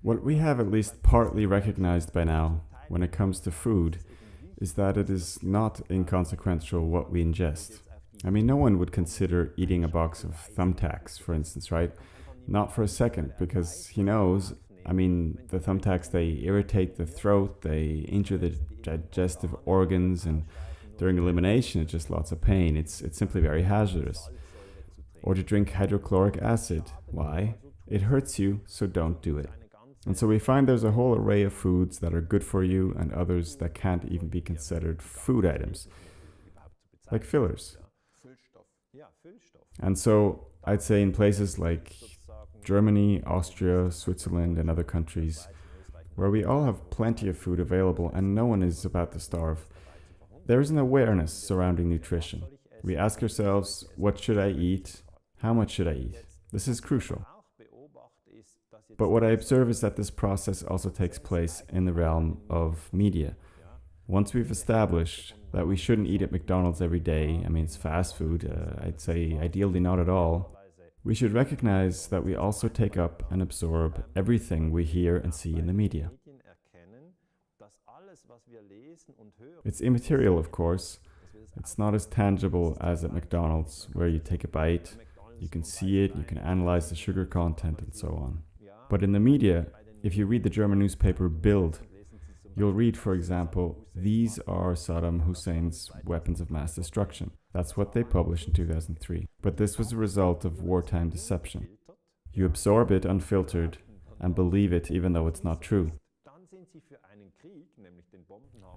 What we have at least partly recognized by now when it comes to food is that it is not inconsequential what we ingest. I mean, no one would consider eating a box of thumbtacks, for instance, right? Not for a second, because he knows, I mean, the thumbtacks, they irritate the throat, they injure the digestive organs, and during elimination, it's just lots of pain. It's simply very hazardous. Or to drink hydrochloric acid. Why? It hurts you, so don't do it. And so we find there's a whole array of foods that are good for you and others that can't even be considered food items, like fillers. And so I'd say in places like Germany, Austria, Switzerland, and other countries, where we all have plenty of food available and no one is about to starve, there is an awareness surrounding nutrition. We ask ourselves, what should I eat? How much should I eat? This is crucial. But what I observe is that this process also takes place in the realm of media. Once we've established that we shouldn't eat at McDonald's every day, I mean, it's fast food, I'd say ideally not at all, we should recognize that we also take up and absorb everything we hear and see in the media. It's immaterial, of course. It's not as tangible as at McDonald's, where you take a bite, you can see it, you can analyze the sugar content, and so on. But in the media, if you read the German newspaper Bild, you'll read, for example, these are Saddam Hussein's weapons of mass destruction. That's what they published in 2003. But this was a result of wartime deception. You absorb it unfiltered and believe it even though it's not true.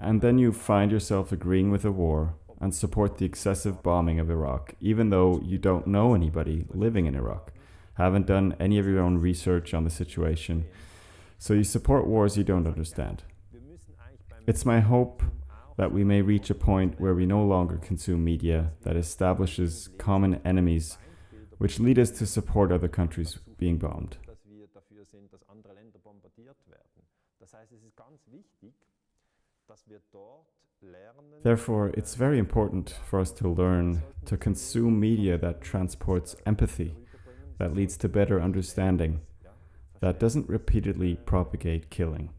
And then you find yourself agreeing with the war and support the excessive bombing of Iraq, even though you don't know anybody living in Iraq, haven't done any of your own research on the situation, so you support wars you don't understand. It's my hope that we may reach a point where we no longer consume media that establishes common enemies which lead us to support other countries being bombed. Therefore, it's very important for us to learn to consume media that transports empathy, that leads to better understanding, that doesn't repeatedly propagate killing.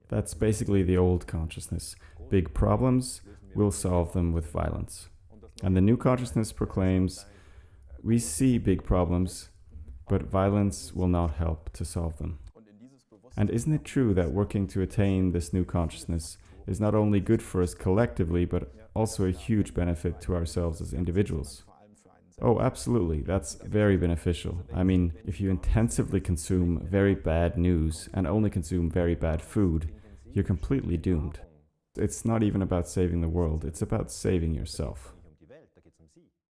That's basically the old consciousness. Big problems, we'll solve them with violence. And the new consciousness proclaims, we see big problems, but violence will not help to solve them. And isn't it true that working to attain this new consciousness is not only good for us collectively, but also a huge benefit to ourselves as individuals? Oh, absolutely. That's very beneficial. I mean, if you intensively consume very bad news and only consume very bad food, you're completely doomed. It's not even about saving the world, it's about saving yourself.